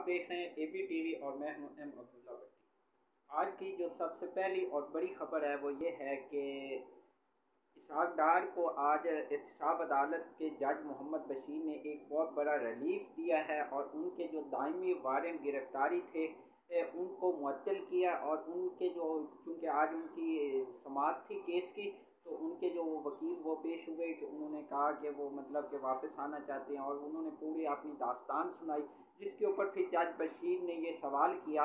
आप देख रहे हैं एबी टीवी और मैं हूं एम अब्दुल्ला भट्टी। आज की जो सबसे पहली और बड़ी खबर है वो ये है कि इसहाक डार को आज एहतसाब अदालत के जज मोहम्मद बशीर ने एक बहुत बड़ा रिलीफ दिया है और उनके जो दायमी वारंट गिरफ्तारी थे उनको मुअत्तल किया और उनके जो चूँकि आज उनकी समाअत थी केस की, तो उनके जो वकील वो पेश हुए कि उन्होंने कहा कि वो मतलब कि वापस आना चाहते हैं और उन्होंने पूरी अपनी दास्तान सुनाई, जिसके ऊपर फिर जज बशीर ने ये सवाल किया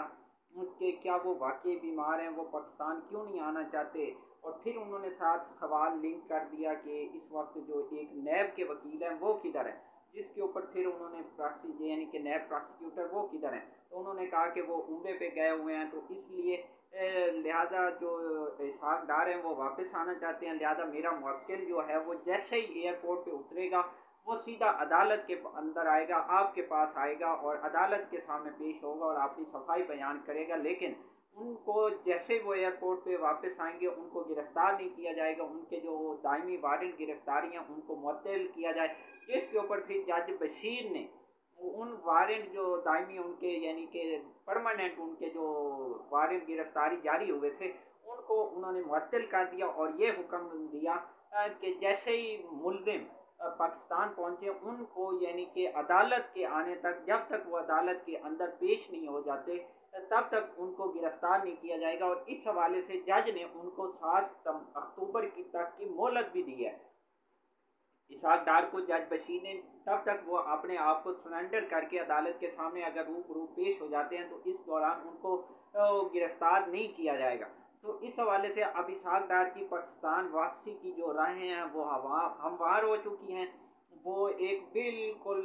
कि क्या वो वाकई बीमार हैं, वो पाकिस्तान क्यों नहीं आना चाहते। और फिर उन्होंने साथ सवाल लिंक कर दिया कि इस वक्त जो एक नैब के वकील हैं वो किधर हैं, जिसके ऊपर फिर उन्होंने यानी कि नैब प्रोसिक्यूटर वो किधर हैं, तो उन्होंने कहा कि वो उम्रे पे गए हुए हैं, तो इसलिए लिहाजा जो इसहाक डार हैं वो वापस आना चाहते हैं, लिहाजा मेरा मुवक्किल जो है वो जैसे ही एयरपोर्ट पे उतरेगा वो सीधा अदालत के अंदर आएगा, आपके पास आएगा और अदालत के सामने पेश होगा और अपनी सफाई बयान करेगा। लेकिन उनको जैसे वो एयरपोर्ट पे वापस आएंगे उनको गिरफ्तार नहीं किया जाएगा, उनके जो दायमी वारंट गिरफ्तारी हैं उनको मुअत्तल किया जाए, जिसके ऊपर फिर जज बशीर ने उन वारंट जो दायमी उनके यानी कि परमानेंट उनके जो वारंट गिरफ्तारी जारी हुए थे उनको उन्होंने मुअत्तल कर दिया और ये हुक्म दिया कि जैसे ही मुल्जिम पाकिस्तान पहुंचे उनको यानी कि अदालत के आने तक, जब तक वो अदालत के अंदर पेश नहीं हो जाते तब तक उनको गिरफ्तार नहीं किया जाएगा। और इस हवाले से जज ने उनको 7 अक्टूबर की तक की मोहलत भी दी है इसहाक डार को। जज बशीर ने तब तक वो अपने आप को सरेंडर करके अदालत के सामने अगर रूबरू पेश हो जाते हैं तो इस दौरान उनको गिरफ्तार नहीं किया जाएगा। तो इस हवाले से अब इसहाक डार की पाकिस्तान वापसी की जो राहें हैं वो हमवार हो चुकी हैं। वो एक बिल्कुल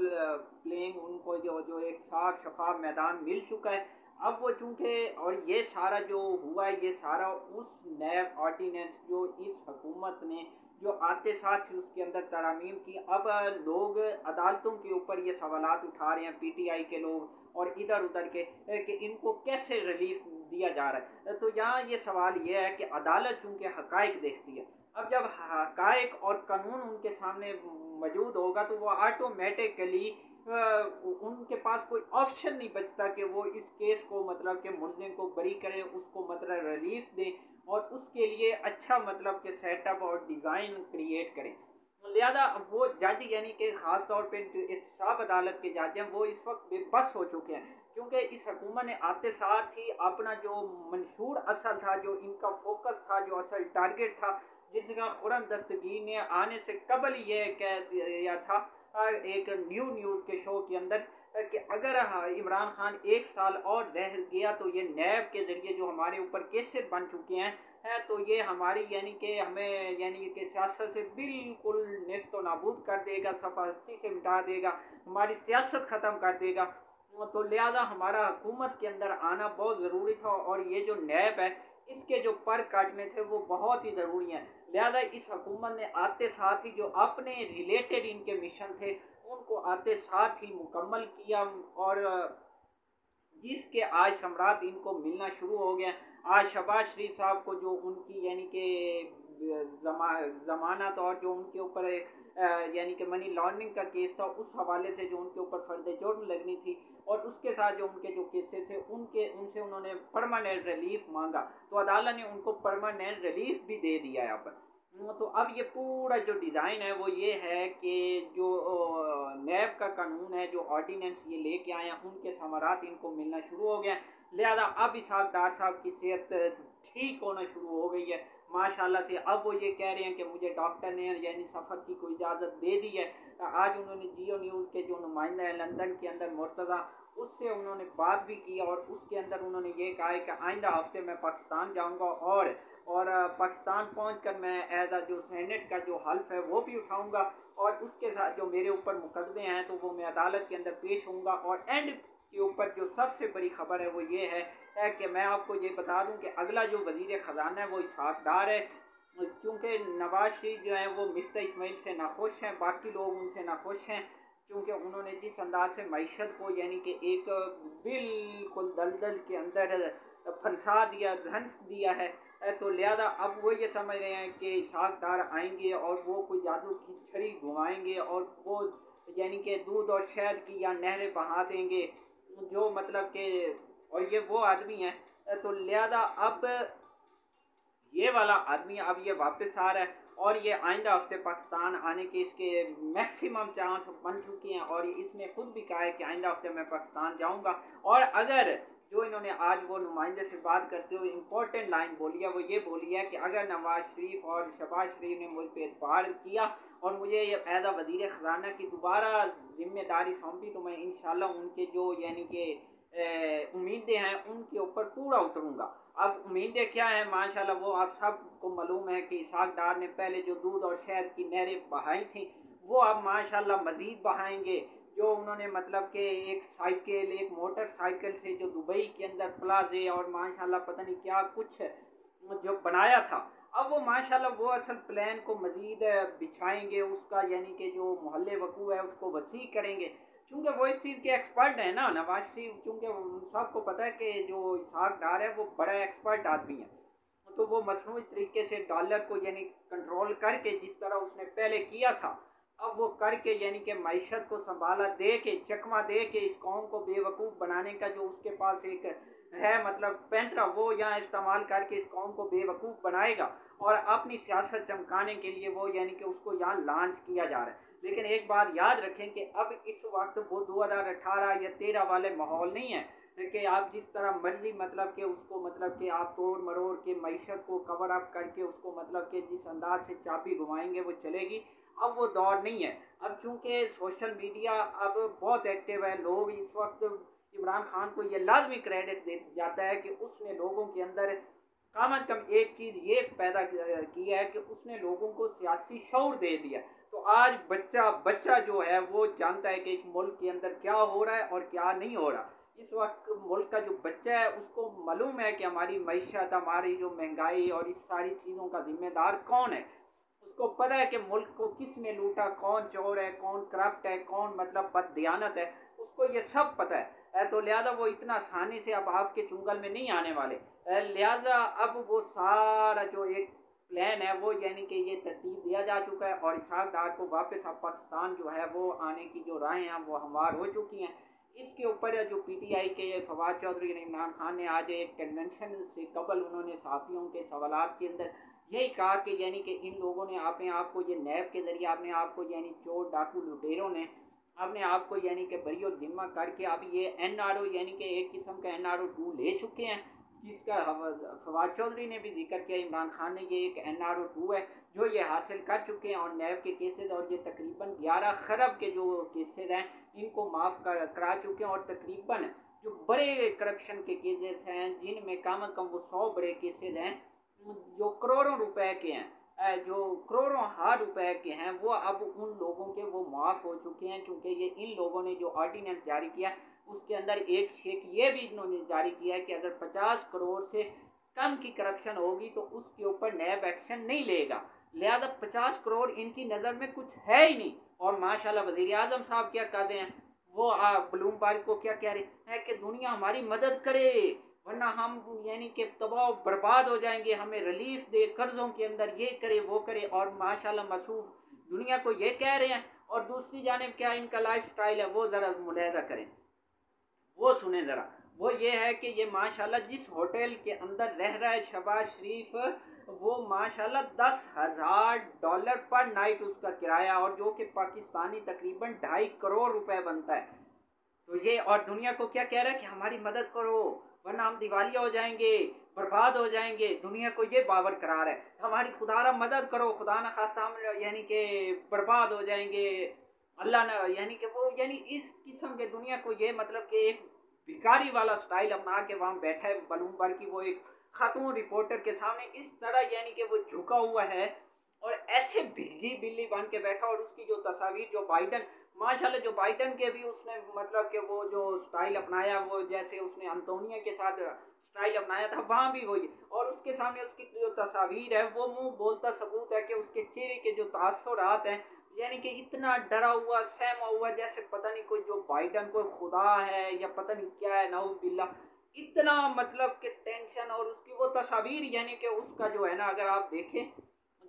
प्लेइंग उनको जो एक साफ शफाफ मैदान मिल चुका है। अब वो चूँकि और ये सारा जो हुआ है ये सारा उस नैब ऑर्डिनेंस जो इस हुकूमत ने जो आते साथ ही उसके अंदर तरामीम की, अब लोग अदालतों के ऊपर ये सवालात उठा रहे हैं, पीटीआई के लोग और इधर उधर के, कि इनको कैसे रिलीफ दिया जा रहा है। तो यहाँ ये सवाल ये है कि अदालत चूँकि हकाइक देखती है, अब जब हकाइक और कानून उनके सामने मौजूद होगा तो वो ऑटोमेटिकली उनके पास कोई ऑप्शन नहीं बचता कि वो इस केस को मतलब के मुल्जिम को बरी करें, उसको मतलब रिलीफ दें और उसके लिए अच्छा मतलब के सेटअप और डिज़ाइन क्रिएट करें। लिहाजा वो जज यानी कि ख़ास तौर पे एहतसाब अदालत के जज हैं वो इस वक्त बेबस हो चुके हैं, क्योंकि इस हुकूमत ने आते साथ ही अपना जो मंशूर असल था, जो इनका फोकस था, जो असल टारगेट था, जिसका खुर्रम दस्तगीर ने आने से कबल ये कह दिया था एक न्यूज़ के शो के अंदर कि अगर इमरान खान 1 साल और रह गया तो ये नैब के ज़रिए जो हमारे ऊपर केसेस बन चुके हैं तो ये हमारी यानी कि हमें यानी कि सियासत से बिल्कुल नेस्त नाबूद कर देगा, सफ़ा हस्ती से मिटा देगा, हमारी सियासत ख़त्म कर देगा। तो लिहाजा हमारा हुकूमत के अंदर आना बहुत ज़रूरी था और ये जो नैब है इसके जो पर काटने थे वो बहुत ही ज़रूरी हैं। लिहाजा इस हुकूमत ने आते साथ ही जो अपने रिलेटेड इनके मिशन थे उनको आते साथ ही मुकम्मल किया और जिसके आज सम्राट इनको मिलना शुरू हो गया। आज शहबाज शरीफ साहब को जो उनकी यानी कि जमानत और जो उनके ऊपर यानी कि मनी लॉन्ड्रिंग का केस था उस हवाले से जो उनके ऊपर फर्द जुर्म लगनी थी और उसके साथ जो उनके जो केसेस थे उनसे उन्होंने परमानेंट रिलीफ मांगा, तो अदालत ने उनको परमानेंट रिलीफ भी दे दिया है। तो अब ये पूरा जो डिज़ाइन है वो ये है कि जो नैब का कानून है, जो ऑर्डिनेंस ये लेके आए हैं उनके समारात इनको मिलना शुरू हो गया। लिहाजा अब इसहाक डार साहब की सेहत ठीक होना शुरू हो गई है माशाल्लाह से। अब वो ये कह रहे हैं कि मुझे डॉक्टर ने यानी सफ़र की कोई इजाज़त दे दी है। आज उन्होंने जियो न्यूज़ के जो नुमाइंदा है लंदन के अंदर मुर्तज़ा, उससे उन्होंने बात भी की और उसके अंदर उन्होंने ये कहा है कि आइंदा हफ्ते मैं पाकिस्तान जाऊंगा और पाकिस्तान पहुंचकर मैं एज जो सेनेट का जो हल्फ है वो भी उठाऊंगा और उसके साथ जो मेरे ऊपर मुकदमे हैं तो वो मैं अदालत के अंदर पेश होऊंगा। और एंड के ऊपर जो सबसे बड़ी खबर है वो ये है कि मैं आपको ये बता दूं कि अगला जो वजीर ख़जाना है वो इसहाक डार है, क्योंकि नवाज शरीफ जो है वो मिस्टर इस्माइल से नाखुश हैं, बाकी लोग उनसे नाखुश हैं, क्योंकि उन्होंने जिस अंदाज से मईशत को यानी कि एक बिल्कुल दलदल के अंदर फंसा दिया, धंस दिया है, तो लिहाजा अब वो ये समझ रहे हैं कि इसहाक डार आएंगे और वो कोई जादू की छड़ी घुमाएंगे और वो यानी कि दूध और शहद की या नहरें बहा देंगे जो मतलब कि, और ये वो आदमी है, तो लिहाजा अब ये वाला आदमी अब ये वापस आ रहा है, और ये आइंदा हफ्ते पाकिस्तान आने के इसके मैक्सिमम चांस बन चुके हैं, और इसने खुद भी कहा है कि आइंदा हफ्ते मैं पाकिस्तान जाऊंगा। और अगर जो इन्होंने आज वो नुमाइंदे से बात करते हुए इम्पोर्टेंट लाइन बोली है, वो ये बोली है कि अगर नवाज शरीफ और शहबाज शरीफ ने मुझ पर एतबार किया और मुझे एज आ वज़ीर ख़जाना की दोबारा जिम्मेदारी सौंपी, तो मैं इंशाल्लाह उनके जो यानी कि उम्मीदें हैं उनके ऊपर पूरा उतरूंगा। अब उम्मीदें क्या हैं, माशाल्लाह वो आप सबको मालूम है कि इसहाक डार ने पहले जो दूध और शहद की नहरें बहाई थी, वो अब माशाल्लाह मज़ीद बहाएंगे। जो उन्होंने मतलब कि एक साइकिल, एक मोटरसाइकिल से जो दुबई के अंदर प्लाजे और माशाल्लाह पता नहीं क्या कुछ जो बनाया था, अब वो माशाल्लाह वो असल प्लान को मज़ीद बिछाएंगे, उसका यानी कि जो मोहल्ले वकू है उसको वसी करेंगे, चूँकि वो इस चीज़ के एक्सपर्ट हैं ना नवाज शरीफ। चूँकि सबको पता है कि जो इसहाक डार है वो बड़ा एक्सपर्ट आदमी है, तो वो मसनूई तरीके से डॉलर को यानी कंट्रोल करके, जिस तरह उसने पहले किया था, अब वो करके यानी कि मईशत को संभाला दे के, चकमा दे के इस कौम को बेवकूफ़ बनाने का जो उसके पास एक है मतलब पैंतरा, वो यहाँ इस्तेमाल करके इस कौम को बेवकूफ़ बनाएगा और अपनी सियासत चमकाने के लिए वो यानी कि उसको यहाँ लॉन्च किया जा रहा है। लेकिन एक बात याद रखें कि अब इस वक्त वो 2018 या 13 वाले माहौल नहीं है कि आप जिस तरह मर्जी मतलब कि उसको मतलब कि आप तोड़ मरोड़ के मईशत को कवर अप करके उसको मतलब कि जिस अंदाज से चाबी घुमाएंगे वो चलेगी। अब वो दौर नहीं है। अब चूंकि सोशल मीडिया अब बहुत एक्टिव है, लोग इस वक्त इमरान खान को ये लाजमी क्रेडिट दे जाता है कि उसने लोगों के अंदर कम अज कम एक चीज़ ये पैदा की है कि उसने लोगों को सियासी शऊर दे दिया। तो आज बच्चा बच्चा जो है वो जानता है कि इस मुल्क के अंदर क्या हो रहा है और क्या नहीं हो रहा। इस वक्त मुल्क का जो बच्चा है उसको मालूम है कि हमारी मईशत, हमारी जो महंगाई और इस सारी चीज़ों का जिम्मेदार कौन है। उसको पता है कि मुल्क को किस ने लूटा, कौन चोर है, कौन करप्ट है, कौन मतलब बददियानत है, उसको ये सब पता है। तो लिहाजा वो इतना आसानी से अब आपके चुंगल में नहीं आने वाले। लिहाजा अब वो सारा जो एक प्लान है वो यानी कि ये तरतीब दिया जा चुका है, और इसहाक डार को वापस अब पाकिस्तान जो है वो आने की जो राहें हैं वो हमवार हो चुकी हैं। इसके ऊपर जो पीटीआई के फवाद चौधरी ने, इमरान खान ने आज एक कन्वेंशन से कबल उन्होंने सहाफ़ियों के सवालात के अंदर यही कहा कि यानी कि इन लोगों ने अपने आप को ये नैब के ज़रिए अपने आप को यानी चोर डाकू लुटेरों ने अपने आप को यानी कि बरी और जिम्मा करके अब ये NRO यानी कि एक किस्म का NRO 2 ले चुके हैं, जिसका फवाद चौधरी ने भी जिक्र किया, इमरान खान ने, ये एक NRO 2 है जो ये हासिल कर चुके हैं। और नैब के केसेस और ये तकरीबन 11 खरब के जो केसेस हैं इनको माफ़ करा चुके हैं, और तकरीबन जो बड़े करप्शन के केसेस हैं जिनमें कम अज़ कम वो 100 बड़े केसेस हैं जो करोड़ों रुपए के हैं, जो करोड़ों हार रुपए के हैं, वो अब उन लोगों के वो माफ़ हो चुके हैं। चूँकि ये इन लोगों ने जो ऑर्डिनेंस जारी किया उसके अंदर एक शेख ये भी इन्होंने जारी किया है कि अगर 50 करोड़ से कम की करप्शन होगी तो उसके ऊपर नैब एक्शन नहीं लेगा। लिहाजा 50 करोड़ इनकी नज़र में कुछ है ही नहीं। और माशाल्लाह वज़ीर आज़म साहब क्या कहते हैं, वो ब्लूमबर्ग को क्या कह रहे हैं कि दुनिया हमारी मदद करे वरना हम यानी कि तबाह बर्बाद हो जाएंगे, हमें रिलीफ दे कर्जों के अंदर, ये करे वो करे। और माशाल्लाह मसूद दुनिया को ये कह रहे हैं, और दूसरी जानिब क्या इनका लाइफ स्टाइल है वो ज़रा मुलाहिज़ा करें, वो सुने ज़रा। वो ये है कि ये माशाल्लाह जिस होटल के अंदर रह रहा है शहबाज शरीफ, वो माशाल्लाह $10,000 पर नाइट उसका किराया, और जो कि पाकिस्तानी तकरीबन 2.5 करोड़ रुपए बनता है। तो ये और दुनिया को क्या कह रहा है कि हमारी मदद करो वरना हम दिवालिया हो जाएंगे, बर्बाद हो जाएंगे। दुनिया को ये बावर करा रहा है हमारी खुदारा मदद करो, खुदा न खास्ता हम यानी कि बर्बाद हो जाएंगे, अल्लाह न यानी कि वो यानी इस किस्म के दुनिया को ये मतलब कि एक भिखारी वाला स्टाइल अपना के वहाँ बैठा है ब्लूमबर्ग की वो एक खातून रिपोर्टर के सामने इस तरह यानी कि वो झुका हुआ है और ऐसे भिगी बिल्ली बन के बैठा। और उसकी जो तस्वीर जो बाइडन, माशाल्लाह जो बाइडन के भी उसने मतलब कि वो जो स्टाइल अपनाया, वो जैसे उसने अंतोनिया के साथ स्टाइल अपनाया था वहाँ भी वही, और उसके सामने उसकी जो तस्वीर है वो मुंह बोलता सबूत है कि उसके चेहरे के जो तासुरात हैं यानी कि इतना डरा हुआ सहमा हुआ जैसे पता नहीं कोई जो बाइडन कोई खुदा है या पता नहीं क्या है, नाउज़ बिल्ला। इतना मतलब कि टेंशन, और उसकी वो तस्वीर यानी कि उसका जो है ना, अगर आप देखें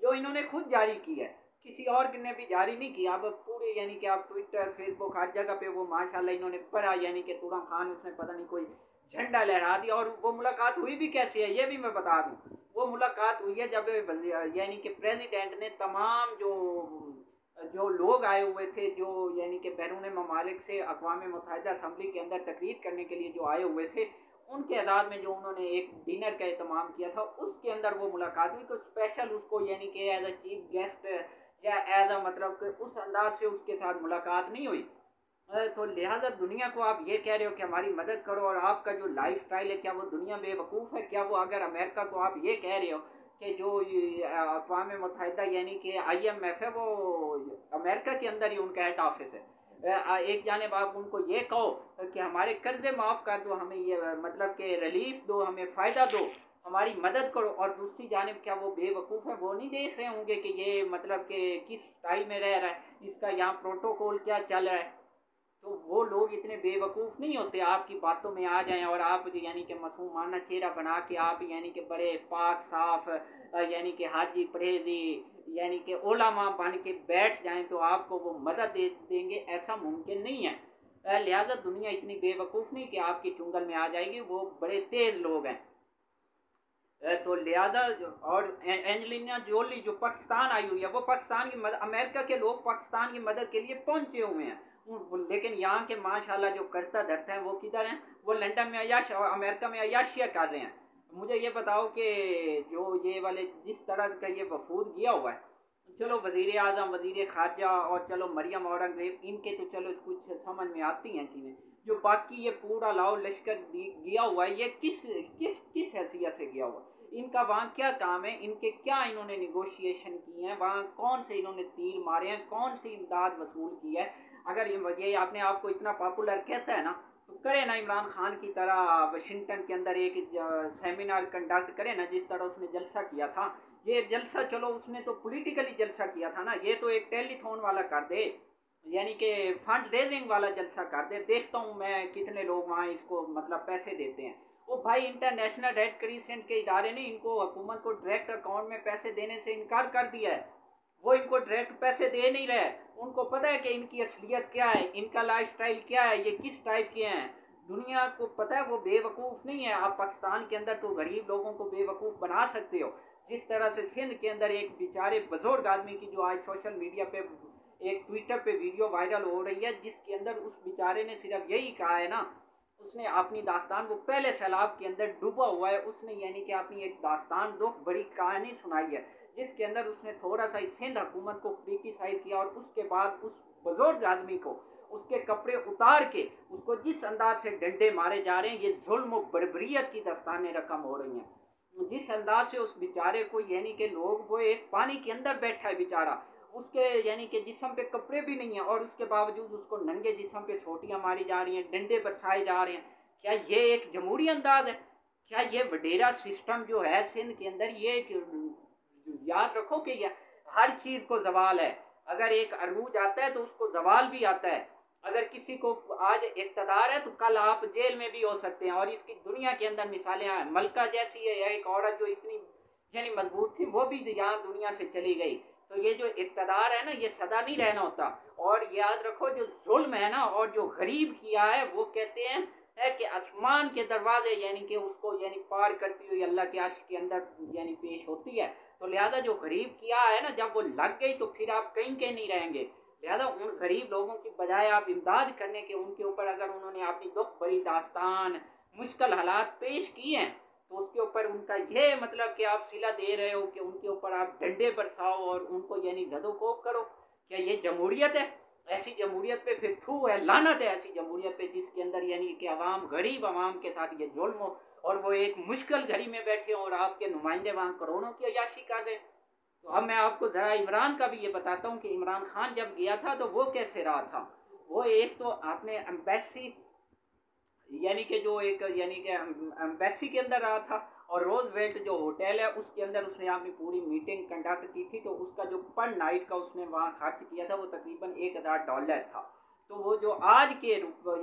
जो इन्होंने खुद जारी की है किसी और ने भी जारी नहीं किया। अब पूरे यानी कि आप ट्विटर फेसबुक हर जगह पे वो माशाल्लाह इन्होंने पढ़ा, यानी कि तुरा खान उसने पता नहीं कोई झंडा लहरा दिया। और वो मुलाकात हुई भी कैसे है ये भी मैं बता दूं। वो मुलाकात हुई है जब यानी कि प्रेसिडेंट ने तमाम जो जो लोग आए हुए थे, जो यानी कि बैरून ममालिक से अक़वाम मुत्तहिदा असम्बली के अंदर तकरीर करने के लिए जो आए हुए थे, उनके अदाद में जो उन्होंने एक डिनर का एहतमाम किया था, उसके अंदर वो मुलाकात हुई। तो स्पेशल उसको यानी कि एज अ चीफ गेस्ट या एज अ मतलब कि उस अंदाज से उसके साथ मुलाकात नहीं हुई। तो लिहाजा दुनिया को आप ये कह रहे हो कि हमारी मदद करो, और आपका जो लाइफ स्टाइल है क्या वो दुनिया बेवकूफ़ है? क्या वो अगर अमेरिका को आप ये कह रहे हो कि जो अक़वाम मुत्तहिदा यानी कि IMF है वो अमेरिका के अंदर ही उनका हेड ऑफिस है, एक जानिब आप उनको ये कहो कि हमारे कर्जे माफ़ कर दो, हमें ये मतलब कि रिलीफ दो, हमें फ़ायदा दो, हमारी मदद करो, और दूसरी जानिब क्या वो बेवकूफ़ है? वो नहीं देख रहे होंगे कि ये मतलब कि किस स्टाइल में रह रहा है, इसका यहाँ प्रोटोकॉल क्या चल रहा है? तो वो लोग इतने बेवकूफ़ नहीं होते आपकी बातों में आ जाएं और आप यानी कि मासूमाना चेहरा बना के आप यानी कि बड़े पाक साफ यानी कि हाजी परहेजी यानी कि ओलामा बन के बैठ जाएं तो आपको वो मदद दे देंगे, ऐसा मुमकिन नहीं है। लिहाजा दुनिया इतनी बेवकूफ़ नहीं कि आपकी चुंगल में आ जाएगी, वो बड़े तेज़ लोग हैं। तो लिहाजा और एंजेलिना जोली जो पाकिस्तान आई हुई है, वो पाकिस्तान की मदद, अमेरिका के लोग पाकिस्तान की मदद के लिए पहुंचे हुए हैं, लेकिन यहाँ के माशाल्लाह जो करता धरता है वो किधर हैं? वो लंदन में अयाश और अमेरिका में अयाशिया कर रहे हैं। मुझे ये बताओ कि जो ये वाले जिस तरह का ये वफूद गया हुआ है, चलो वजीर आजम वजीर खारजा और चलो मरियम औरंगजेब, इनके तो चलो कुछ समझ में आती हैं चीज़ें, जो बाकी ये पूरा लाओ लश्कर गया हुआ है, ये किस किस किस हैसियत से गया हुआ है? इनका वहाँ क्या काम है? इनके क्या इन्होंने निगोशिएशन किए हैं? वहाँ कौन से इन्होंने तीर मारे हैं? कौन सी इमदाद वसूल की है? अगर ये अपने आप को इतना पॉपुलर कहता है ना, तो करे ना इमरान खान की तरह वाशिंगटन के अंदर एक सेमिनार कंडक्ट करे ना, जिस तरह उसने जलसा किया था। ये जलसा चलो उसने तो पॉलिटिकली जलसा किया था ना, ये तो एक टेलीथॉन वाला कर दे, यानी कि फंड रेजिंग वाला जलसा कर दे। देखता हूँ मैं कितने लोग वहाँ इसको मतलब पैसे देते हैं। वो भाई इंटरनेशनल रेड क्रिसेंट के इदारे ने इनको हुकूमत को डायरेक्ट अकाउंट में पैसे देने से इनकार कर दिया है। वो इनको डायरेक्ट पैसे दे नहीं रहे। उनको पता है कि इनकी असलियत क्या है, इनका लाइफ स्टाइल क्या है, ये किस टाइप के हैं। दुनिया को पता है वो बेवकूफ़ नहीं है। आप पाकिस्तान के अंदर तो गरीब लोगों को बेवकूफ़ बना सकते हो, जिस तरह से सिंध के अंदर एक बेचारे बुजुर्ग आदमी की जो आज सोशल मीडिया पे एक ट्विटर पे वीडियो वायरल हो रही है, जिसके अंदर उस बेचारे ने सिर्फ यही कहा है ना, उसने अपनी दास्तान, वो पहले सैलाब के अंदर डूबा हुआ है, उसने यानी कि अपनी एक दास्तान दुख बड़ी कहानी सुनाई है, जिसके अंदर उसने थोड़ा सा सिंध हुकूमत को क्रिटिसाइज किया, और उसके बाद उस बुजुर्ग आदमी को उसके कपड़े उतार के उसको जिस अंदाज से डंडे मारे जा रहे हैं, ये जुल्म और बर्बरियत की दास्तानें रकम हो रही हैं। जिस अंदाज से उस बेचारे को यानी कि लोग, वो एक पानी के अंदर बैठा है बेचारा, उसके यानी कि जिस्म पे कपड़े भी नहीं है, और उसके बावजूद उसको नंगे जिस्म पे सोटियां मारी जा रही हैं, डंडे बरसाए जा रहे हैं। क्या ये एक जमहूरी अंदाज है? क्या ये वडेरा सिस्टम जो है सिंध के अंदर, ये याद रखो कि ये हर चीज को जवाल है। अगर एक अरूज आता है तो उसको जवाल भी आता है। अगर किसी को आज इक़्तिदार है तो कल आप जेल में भी हो सकते हैं, और इसकी दुनिया के अंदर मिसालें हैं। मलका जैसी है एक औरत जो इतनी यानी मजबूत थी, वो भी यहाँ दुनिया से चली गई। तो ये जो इक़्तिदार है ना, ये सदा नहीं रहना होता। और याद रखो जो जुल्म है ना, और जो गरीब किया है, वो कहते हैं है कि आसमान के दरवाजे यानी कि उसको यानी पार करती हुई अल्लाह के अर्श के अंदर यानी पेश होती है। तो लिहाजा जो गरीब किया है ना, जब वो लग गई तो फिर आप कहीं के नहीं रहेंगे। लिहाजा उन गरीब लोगों की बजाय आप इमदाद करने के, उनके ऊपर अगर उन्होंने अपनी दुख बड़ी दास्तान मुश्किल हालात पेश किए हैं, तो उसके ऊपर उनका ये मतलब कि आप सिला दे रहे हो कि उनके ऊपर आप डंडे बरसाओ और उनको यानी गदोकोब करो। क्या ये जमहूरियत है? ऐसी जमहूरियत पे फिर थू है, लानत है ऐसी जमहूरियत पे जिसके अंदर यानी कि अवाम, गरीब अवाम के साथ ये जुल्म हो, और वो एक मुश्किल घड़ी में बैठे हो और आपके नुमाइंदे वहाँ करोड़ों की अयाशी कर रहे हैं। तो अब मैं आपको ज़रा इमरान का भी ये बताता हूँ कि इमरान खान जब गया था तो वो कैसे रहा था। वो एक तो आपने एम्बेसी यानी कि जो एक यानी कि एम्बेसी के अंदर रहा था, और रोजवेल्ट जो होटल है उसके अंदर उसने अपनी पूरी मीटिंग कंडक्ट की थी। तो उसका जो पर नाइट का उसने वहाँ खर्च किया था वो तकरीबन $1000 था। तो वो जो आज के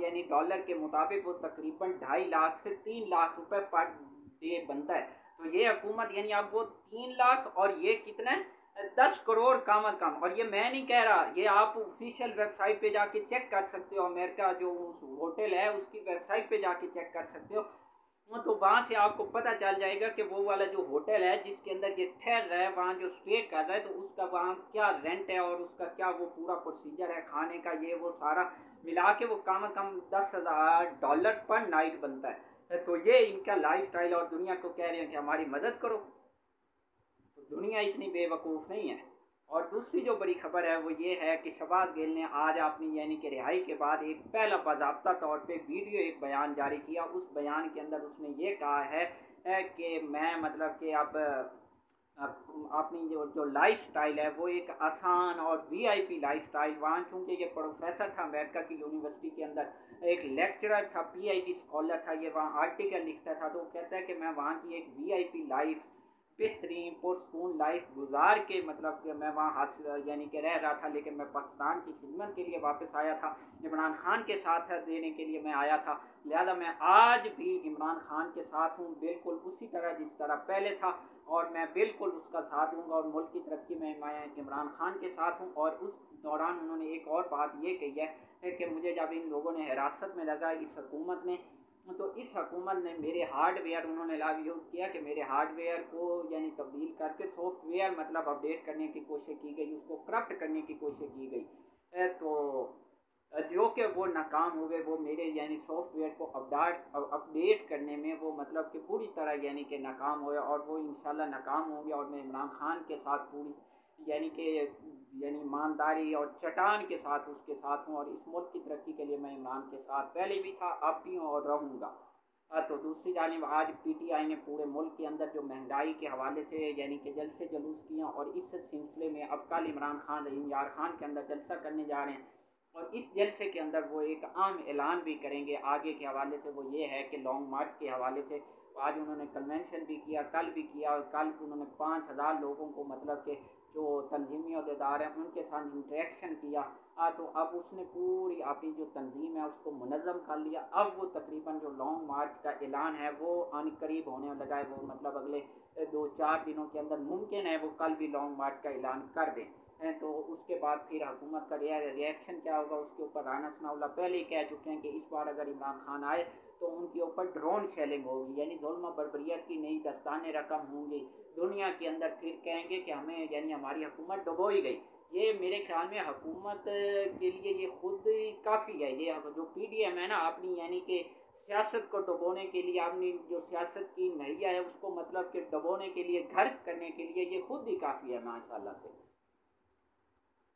यानी डॉलर के मुताबिक वो तकरीबन 2.5 लाख से 3 लाख रुपए पर डे बनता है। तो ये हुकूमत यानी अब वो 3 लाख और ये कितना है 10 करोड़ कम अज कम। और ये मैं नहीं कह रहा, ये आप ऑफिशियल वेबसाइट पे जाके चेक कर सकते हो, अमेरिका जो उस होटल है उसकी वेबसाइट पे जाके चेक कर सकते हो। तो वहाँ से आपको पता चल जाएगा कि वो वाला जो होटल है जिसके अंदर ये ठहर रहा है, वहाँ जो स्टे कर रहा है, तो उसका वहाँ क्या रेंट है और उसका क्या वो पूरा प्रोसीजर है खाने का, ये वो सारा मिला के वो कम से कम $10,000 पर नाइट बनता है। तो ये इनका लाइफ स्टाइल, और दुनिया को कह रहे हैं कि हमारी मदद करो। तो दुनिया इतनी बेवकूफ़ नहीं है। और दूसरी जो बड़ी खबर है वो ये है कि शहबाज गिल ने आज अपनी यानी कि रिहाई के बाद एक पहला बाज़ाब्ता तौर पे वीडियो एक बयान जारी किया। उस बयान के अंदर उसने ये कहा है कि मैं मतलब कि अब अपनी जो लाइफ स्टाइल है वो एक आसान और वीआईपी लाइफ स्टाइल, वहाँ चूँकि ये प्रोफेसर था अमेरिका की यूनिवर्सिटी के अंदर, एक लेक्चरर था, पीएचडी स्कॉलर था, ये वहाँ आर्टिकल लिखता था, तो वो कहता है कि मैं वहाँ की एक वीआईपी लाइफ, बेहतरीन पुरसकून लाइफ गुजार के मतलब कि मैं वहाँ हासिल यानी कि रह रहा था, लेकिन मैं पाकिस्तान की खिदमत के लिए वापस आया था, इमरान खान के साथ देने के लिए मैं आया था। लिहाजा मैं आज भी इमरान खान के साथ हूँ, बिल्कुल उसी तरह जिस तरह पहले था, और मैं बिल्कुल उसका साथ दूंगा, और मुल्क की तरक्की में मैं इमरान खान के साथ हूँ। और उस दौरान उन्होंने एक और बात ये कही है कि मुझे जब इन लोगों ने हिरासत में लगा, इस हुकूमत ने, तो इस हुकूमत ने मेरे हार्डवेयर, उन्होंने लाभ यूज़ किया कि मेरे हार्डवेयर को यानी तब्दील करके सॉफ्टवेयर मतलब अपडेट करने की कोशिश की गई, उसको करप्ट करने की कोशिश की गई। तो जो कि वो नाकाम हो गए, वो मेरे यानी सॉफ्टवेयर को अपडेट करने में वो मतलब कि पूरी तरह यानी कि नाकाम हुए, और वो इंशाल्लाह नाकाम होंगे। और मैं इमरान खान के साथ पूरी यानी कि यानी ईमानदारी और चटान के साथ उसके साथ हूँ, और इस मुल्क की तरक्की के लिए मैं इमरान के साथ पहले भी था, अब भी हूँ और रहूँगा। तो दूसरी जानिब आज पीटीआई ने पूरे मुल्क के अंदर जो महंगाई के हवाले से यानी कि जलसे जुलूस किया, और इस सिलसिले में अब कल इमरान खान रहीम यार खान के अंदर जलसा करने जा रहे हैं, और इस जलसे के अंदर वो एक आम ऐलान भी करेंगे आगे के हवाले से। वो ये है कि लॉन्ग मार्च के हवाले से आज उन्होंने कन्वेंशन भी किया, कल भी किया, और कल उन्होंने 5,000 लोगों को मतलब कि जो तंजीमी अहदेदार हैं उनके साथ इंटरेक्शन किया। तो अब उसने पूरी अपनी जो तंजीम है उसको मुनज़्ज़म कर लिया। अब वो तकरीबन जो लॉन्ग मार्च का ऐलान है वो आने करीब होने लगा है, वो मतलब अगले 2-4 दिनों के अंदर मुमकिन है वो कल भी लॉन्ग मार्च का ऐलान कर दें। तो उसके बाद फिर हुकूमत का रिएक्शन क्या होगा उसके ऊपर राना सनाउल्लाह पहले ही कह चुके हैं कि इस बार अगर इमरान खान आए तो उनके ऊपर ड्रोन शेलिंग होगी, यानी जुल्म बर्बरियत की नई दस्ताने रकम होंगी दुनिया के अंदर। फिर कहेंगे कि हमें यानी हमारी हुकूमत डुबोई गई। ये मेरे ख्याल में हुकूमत के लिए ये खुद काफ़ी है। ये जो पीडीएम है ना, अपनी यानी कि सियासत को डुबोने के लिए, अपनी जो सियासत की नैया है उसको मतलब कि डुबोने के लिए, गर्क करने के लिए ये खुद ही काफ़ी है माशाल्लाह से।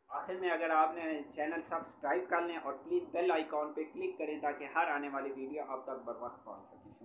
आखिर में अगर आपने चैनल सब्सक्राइब कर लें और प्लीज़ बेल आइकॉन पे क्लिक करें ताकि हर आने वाली वीडियो आप तक बर वक्त पहुँच सके।